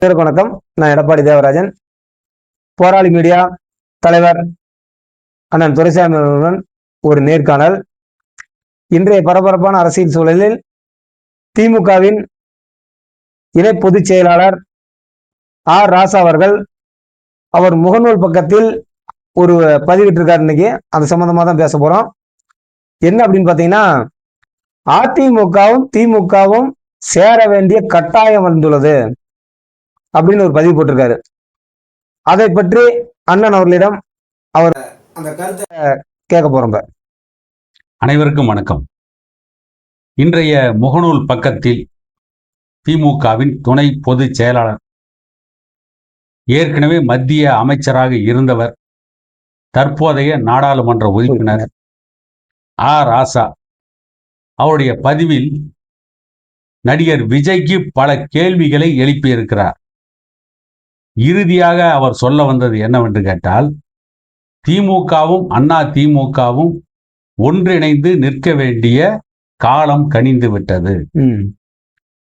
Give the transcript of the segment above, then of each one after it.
வணக்கம். நான் எடப்பாடி தேவராஜன். போராளி மீடியா தலைவர் அண்ணன் துரைசாமி அவர்களுடன் ஒரு நேர்காணல். இன்றைய பரபரப்பான அரசியல் சூழலில் திமுகவின் இணை பொதுச் செயலாளர் ஆர் ராசா அவர்கள் அவர் முகநூல் பக்கத்தில் ஒரு பதிவிட்டிருக்காரு. இன்னைக்கு அது சம்பந்தமா தான் பேச போறோம். என்ன அப்படின்னு பாத்தீங்கன்னா, அதிமுகவும் திமுகவும் சேர வேண்டிய கட்டாயம் வந்துள்ளது அப்படின்னு ஒரு பதிவு போட்டிருக்காரு. அதை பற்றி அண்ணன் அவர்களிடம் அவர் அந்த கருத்தை கேட்க போறோம். அனைவருக்கும் வணக்கம். இன்றைய முகநூல் பக்கத்தில் திமுகவின் துணை பொதுச் செயலாளர், ஏற்கனவே மத்திய அமைச்சராக இருந்தவர், தற்போதைய நாடாளுமன்ற உறுப்பினர் ஆர் ராசா அவருடைய பதிவில் நடிகர் விஜய்க்கு பல கேள்விகளை எழுப்பியிருக்கிறார். இறுதியாக அவர் சொல்ல வந்தது என்னவென்று கேட்டால், திமுகவும் அண்ணா திமுகவும் ஒன்றிணைந்து நிற்க வேண்டிய காலம் கனிந்து விட்டது.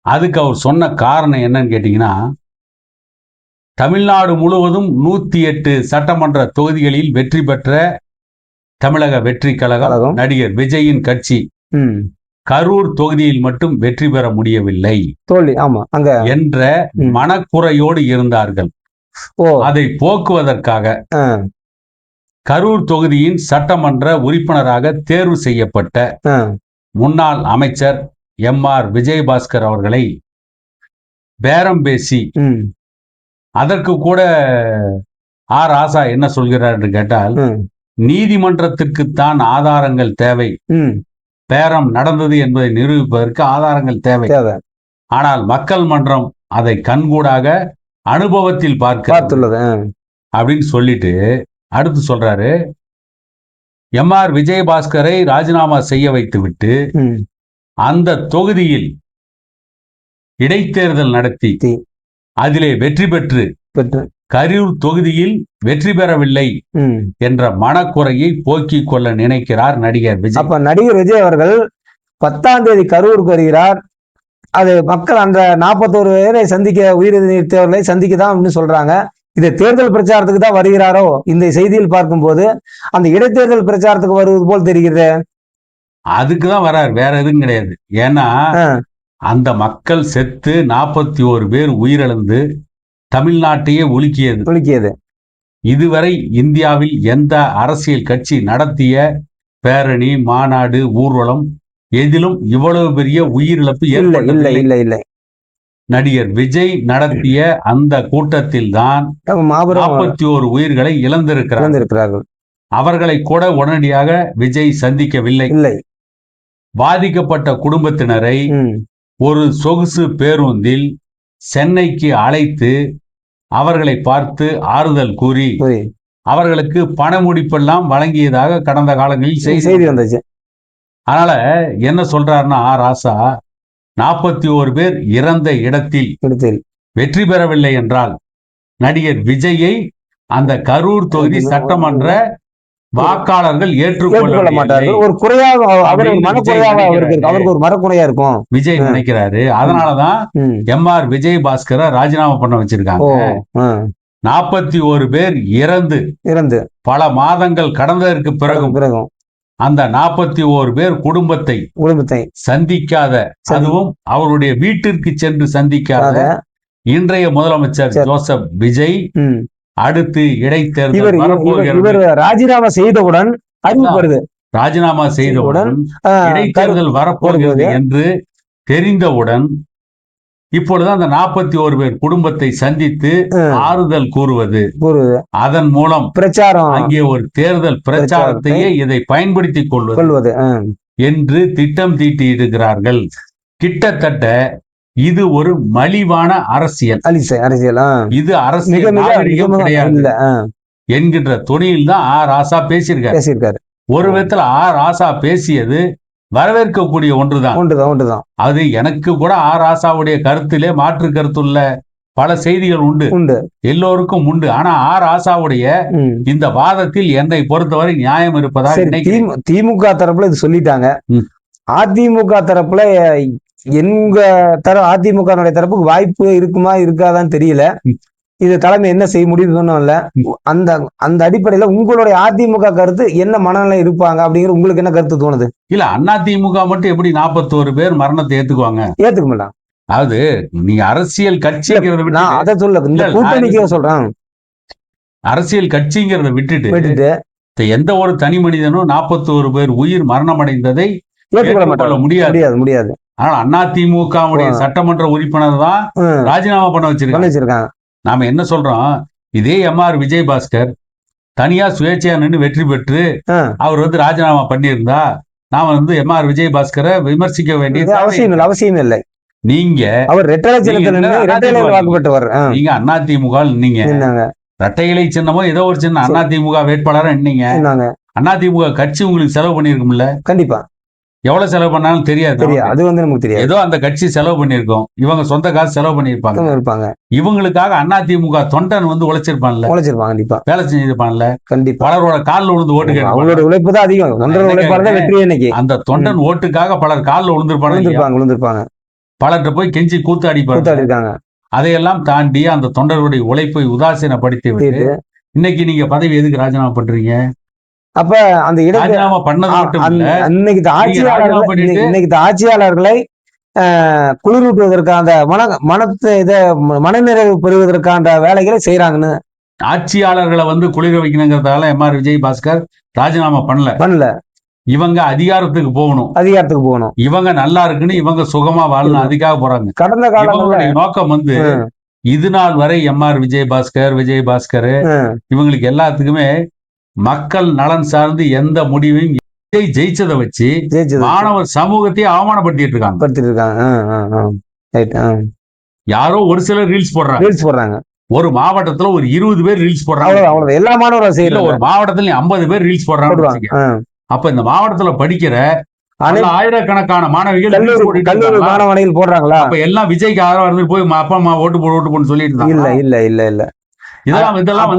அதுக்கு அவர் சொன்ன காரணம் என்னன்னு கேட்டீங்கன்னா, தமிழ்நாடு முழுவதும் 108 சட்டமன்ற தொகுதிகளில் வெற்றி பெற்ற தமிழக வெற்றி கழகம் நடிகர் விஜயின் கட்சி கரூர் தொகுதியில் மட்டும் வெற்றி பெற முடியவில்லை என்ற மனக்குறையோடு இருந்தார்கள். அதை போக்குவதற்காக கரூர் தொகுதியின் சட்டமன்ற உறுப்பினராக தேர்வு செய்யப்பட்ட முன்னாள் அமைச்சர் எம்.ஆர். விஜயபாஸ்கர் அவர்களை பேரம் பேசி, அதற்கு கூட ஆர் ராசா என்ன சொல்கிறார் என்று கேட்டால், நீதிமன்றத்திற்குத்தான் ஆதாரங்கள் தேவை, பேரம் நடந்தது என்பதை நிரூபிப்பதற்கு ஆதாரங்கள் தேவை, ஆனால் மக்கள் மன்றம் அதை கண்கூடாக அனுபவத்தில் பார்த்துள்ளது அப்படின்னு சொல்லிட்டு அடுத்து சொல்றாரு, எம்.ஆர். விஜயபாஸ்கரை ராஜினாமா செய்ய வைத்து விட்டு அந்த தொகுதியில் இடைத்தேர்தல் நடத்தி அதிலே வெற்றி பெற்று கரூர் தொகுதியில் வெற்றி பெறவில்லை என்ற மனக்குறையை போக்கிக் கொள்ள நினைக்கிறார் நடிகர் விஜய். அப்ப நடிகர் விஜய் அவர்கள் 10ஆம் தேதி கரூருக்கு வருகிறார். அது மக்கள் அந்த 41 பேரை சந்திக்க, உயிரிழந்த நீர்த்தவர்களை சந்திக்க தான் அப்படின்னு சொல்றாங்க. இது தேர்தல் பிரச்சாரத்துக்கு தான் வருகிறாரோ? இந்த செய்தியில் பார்க்கும்போது அந்த இடைத்தேர்தல் பிரச்சாரத்துக்கு வருவது போல் தெரிகிறது. அதுக்குதான் வரார், வேற எதுவும் கிடையாது. ஏன்னா அந்த மக்கள் செத்து 41 பேர் உயிரிழந்து தமிழ்நாட்டையே உலுக்கியது. இதுவரை இந்தியாவில் எந்த அரசியல் கட்சி நடத்திய பேரணி, மாநாடு, ஊர்வலம் எதிலும் இவ்வளவு பெரிய உயிரிழப்பு இல்லை. நடிகர் விஜய் நடத்திய அந்த கூட்டத்தில் தான் 41 உயிர்களை இழந்திருக்கிறார்கள். அவர்களை கூட உடனடியாக விஜய் சந்திக்கவில்லை. பாதிக்கப்பட்ட குடும்பத்தினரை ஒரு சொகுசு பேருந்தில் சென்னைக்கு அழைத்து அவர்களை பார்த்து ஆறுதல் கூறி அவர்களுக்கு பண முடிப்பெல்லாம் வழங்கியதாக கடந்த காலங்களில் செய்தி வந்துச்சு. அதனால என்ன சொல்றாருன்னா, ராசா 41 பேர் இறந்த இடத்தில் வெற்றி பெறவில்லை என்றால் நடிகர் விஜயை அந்த கரூர் தொகுதி சட்டமன்ற வாக்காளர்கள் ஏற்றுக்கொள்ள மாட்டார்கள். ஒரு குறையாக அவருக்கு ஒரு மனக்குறையா இருக்கும் விஜய் நினைக்கிறாரு. அதனாலதான் எம்.ஆர். விஜயபாஸ்கரை ராஜினாமா பண்ண வச்சிருக்காங்க. 41 பேர் இறந்து பல மாதங்கள் கடந்ததற்கு பிறகும் அந்த 41 பேர் குடும்பத்தை சந்திக்காத, அதுவும் அவருடைய வீட்டிற்கு சென்று சந்திக்காத இன்றைய முதலமைச்சர் ஜோசப் விஜய் அடுத்து இடைத்தேர்தல் ராஜினாமா செய்தவுடன் அறிவிப்படுது. ராஜினாமா செய்தவுடன் இடைத்தேர்தல் வரப்போகிறது என்று தெரிந்தவுடன் இப்பொழுது அந்த 41 பேர் குடும்பத்தை சந்தித்து ஆறுதல் கூறுவது, அதன் மூலம் பிரச்சாரம், அங்கே ஒரு தேர்தல் பிரச்சாரத்தையே இதை பயன்படுத்திக் கொள்வது என்று திட்டம் தீட்டி இருக்கிறார்கள். கிட்டத்தட்ட இது ஒரு மலிவான அரசியல். இது அரசியல் கிடையாது என்கின்ற துணியில் தான் ஆர் ராசா பேசியிருக்காரு. ஒரு விதத்துல ஆர் ராசா பேசியது வரவேற்கக்கூடிய ஒன்றுதான். அது எனக்கு கூட ஆர் ராசாவுடைய கருத்திலே மாற்று கருத்துள்ள பல செய்திகள் உண்டு, எல்லோருக்கும் உண்டு. ஆனா ஆர் ராசாவுடைய இந்த வாதத்தில் என்னை பொறுத்தவரை நியாயம் இருப்பதா? திமுக தரப்புல இது சொல்லிட்டாங்க. அதிமுக தரப்புல எங்க அதிமுக தரப்புக்கு வாய்ப்பு இருக்குமா இருக்காதான்னு தெரியல. இது தலைமை என்ன செய்ய முடியுதுன்னு இல்ல. அந்த அந்த அடிப்படையில உங்களுடைய அதிமுக கருத்து என்ன மனநிலை இருப்பாங்க அப்படிங்கிற உங்களுக்கு என்ன கருத்து தோணுது? இல்ல அதிமுக மட்டும் எப்படி 41 பேர் மரணத்தை ஏத்துக்குவாங்க? ஏத்துக்க மாட்டாங்க. அதாவது நீங்க அரசியல் கட்சிங்கிறத நான் அதை சொல்ல இந்த கூட்டணிக்கு சொல்றேன். அரசியல் கட்சிங்கிறத விட்டுட்டு எந்த ஒரு தனி மனிதனும் 41 பேர் உயிர் மரணம் அடைந்ததை ஏற்றுக்கொள்ள முடியாது. ஆனால் அதிமுகவுடைய சட்டமன்ற உறுப்பினர் தான் ராஜினாமா பண்ண வச்சிருக்காங்க. நாம என்ன சொல்றோம், இதே எம்ஆர் விஜயபாஸ்கர் தனியா சுயேட்சையா நின்று வெற்றி பெற்று அவர் ராஜினாமா பண்ணியிருந்தா நாம எம்ஆர் விஜயபாஸ்கரை விமர்சிக்க வேண்டியது அவசியம் இல்லை. நீங்க அவர் நீங்க அதிமுக நீங்க இரட்டை இலை சின்னமோ ஏதோ ஒரு சின்ன அதிமுக வேட்பாளரா நீங்க அதிமுக கட்சி உங்களுக்கு செலவு பண்ணிருக்கும்ல? கண்டிப்பா. எவ்வளவு செலவு பண்ணாலும் தெரியாது. அது நமக்கு தெரியாது. ஏதோ அந்த கட்சி செலவு பண்ணிருக்கோம், இவங்க சொந்த காசு செலவு பண்ணிருப்பாங்க. இவங்களுக்காக அதிமுக தொண்டன் உழைச்சிருப்பான்ல, கண்டிப்பா வேலை செஞ்சிருப்பான்ல, கண்டிப்பா. பலரோட காலில் விழுந்து ஓட்டு கேட்பாங்க. அவங்களோட உழைப்பு தான் அதிகம். வெற்றி இன்னைக்கு அந்த தொண்டன் ஓட்டுக்காக பலர் காலில் விழுந்திருப்பாங்க. பலர்கிட்ட போய் கெஞ்சி கூத்தாடிப்பாங்க. அதையெல்லாம் தாண்டி அந்த தொண்டர்களுடைய உழைப்பை உதாசீனப்படுத்தி விட்டு இன்னைக்கு நீங்க பதவி எதுக்கு ராஜினாமா பண்றீங்க? அப்ப அந்த ராஜினாமா பண்ணது மட்டும் இல்ல, இன்னைக்கு ஆட்சியாளர்களை குளிரூட்டுவதற்கான மனநிறைவு பெறுவதற்கான வேலைகளை செய்யறாங்கன்னு. ஆட்சியாளர்களை குளிர வைக்கணுங்கிறதால எம்ஆர் விஜயபாஸ்கர் ராஜினாமா பண்ணல. இவங்க அதிகாரத்துக்கு போகணும். இவங்க நல்லா இருக்குன்னு இவங்க சுகமா வாழணும், அதுக்காக போறாங்க. கடந்த காலங்களுடைய நோக்கம் இது நாள் வரை எம்ஆர் விஜயபாஸ்கர் இவங்களுக்கு எல்லாத்துக்குமே மக்கள் நலன் சார்ந்து எந்த முடிவையும் ஜெயிச்சதை வச்சு மாணவர் சமூகத்தையே அவமானப்படுத்திட்டு இருக்காங்க. யாரோ ஒரு சிலர் ரீல்ஸ் போடுறாங்க. ஒரு மாவட்டத்துல ஒரு 20 பேர் ரீல்ஸ் போடுறாங்க. எல்லா மாணவரும் ஒரு மாவட்டத்துல 50 பேர் ரீல்ஸ் போடுறாங்க. அப்ப இந்த மாவட்டத்துல படிக்கிற ஆயிரக்கணக்கான மாணவிகள் கல்லூரி மாணவர்கள் போடுறாங்களா? அப்ப எல்லாம் விஜய்க்கு ஆதரவா இருந்து போய் அப்பா அம்மா ஓட்டு போட்டு சொல்லிட்டு இருந்தாங்க. இல்ல இதெல்லாம்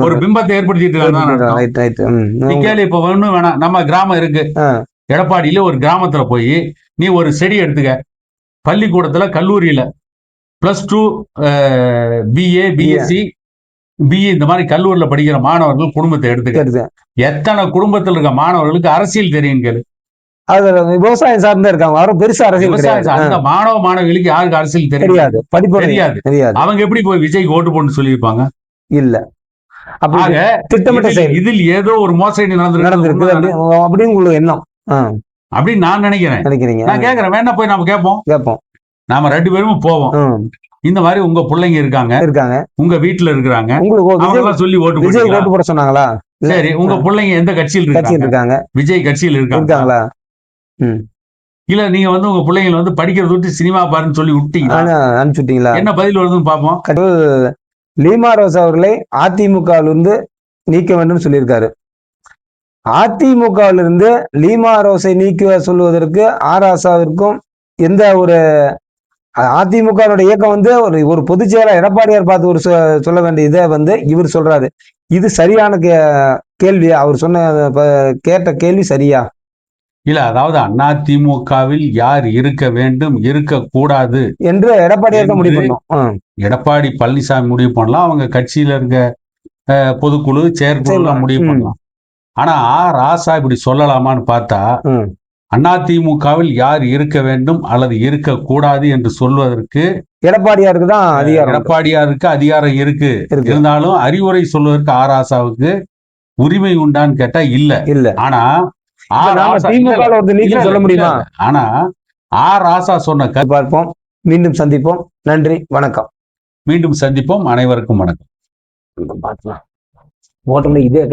ஒரு பிம்பத்தை ஏற்படுத்திட்டு இருக்காங்க. இப்ப ஒண்ணும் வேணாம், நம்ம கிராமம் இருக்கு, எடப்பாடியில ஒரு கிராமத்துல போய் நீ ஒரு செடி எடுத்துக்க, பள்ளிக்கூடத்துல கல்லூரியில +2 BA BSc BE இந்த மாதிரி கல்லூரியில படிக்கிற மாணவர்கள் குடும்பத்தை எடுத்துக்க, எத்தனை குடும்பத்தில் இருக்க மாணவர்களுக்கு அரசியல் தெரியும் கேளு. அது விவசாயம் சார்ந்தே இருக்காங்க, யாரும் பெருசா அரசியல். அந்த மாணவ மாணவிகளுக்கு யாருக்கு அரசியல் தெரியாது, படிப்பு தெரியாது. அவங்க எப்படி போய் விஜய்க்கு ஓட்டு போட்டு சொல்லியிருப்பாங்க? இல்ல. திட்டமிட்ட இதில் ஏதோ ஒரு மோசடி நடந்திருக்கு அப்படின்னு உங்களுக்கு எண்ணம் அப்படின்னு நான் நினைக்கிறேன். நான் கேட்கிறேன், வேணா போய் நாம கேட்போம். நாம 2 பேரும் போவோம். இந்த மாதிரி உங்க பிள்ளைங்க இருக்காங்க, உங்க வீட்டுல இருக்கிறாங்க, உங்களுக்கு சொல்லி ஓட்டு போட சொன்னாங்களா? சரி, உங்க பிள்ளைங்க எந்த கட்சியில் இருக்காங்க? விஜய் கட்சியில் இருக்காங்களா? இல்ல நீங்க உங்க பிள்ளைங்களை படிக்கிறத விட்டு சினிமா பாருன்னு சொல்லி அனுப்பிச்சுட்டீங்களா? என்ன பதில் வருதுன்னு பாப்போம். லீமா ரோஸ் அவர்களை அதிமுகவிலிருந்து நீக்க வேண்டும் சொல்லியிருக்காரு. அதிமுகவிலிருந்து லீமா ரோஸை நீக்க சொல்லுவதற்கு ஆராசாவிற்கும் எந்த ஒரு அதிமுக இயக்கம் ஒரு பொதுச் செயலர் எடப்பாடியார் பார்த்து ஒரு சொல்ல வேண்டிய இதை இவர் சொல்றாரு. இது சரியான கேள்வி? அவர் கேட்ட கேள்வி சரியா? இல்ல, அதாவது அதிமுகவில் யார் இருக்க வேண்டும், இருக்கக்கூடாது என்று எடப்பாடியார் முடிவு பண்ணணும். எடப்பாடி பழனிசாமி முடிவு பண்ணலாம், அவங்க கட்சியில இருக்க பொதுக்குழு செயற்குழு முடிவு பண்ணலாம். ஆனா ராசா இப்படி சொல்லலாமான்னு பார்த்தா, அதிமுகவில் யார் இருக்க வேண்டும் அல்லது இருக்கக்கூடாது என்று சொல்வதற்கு எடப்பாடியாருக்கு தான் அதிகாரம். எடப்பாடியாருக்கு அதிகாரம் இருக்கு. இருந்தாலும் அறிவுரை சொல்வதற்கு ராசாவுக்கு உரிமை உண்டான்னு கேட்டா இல்ல. ஆனா சொல்ல முடியுமா? ஆனா ராசா சொன்ன பார்ப்போம். மீண்டும் சந்திப்போம். நன்றி, வணக்கம். மீண்டும் சந்திப்போம். அனைவருக்கும் வணக்கம். இதே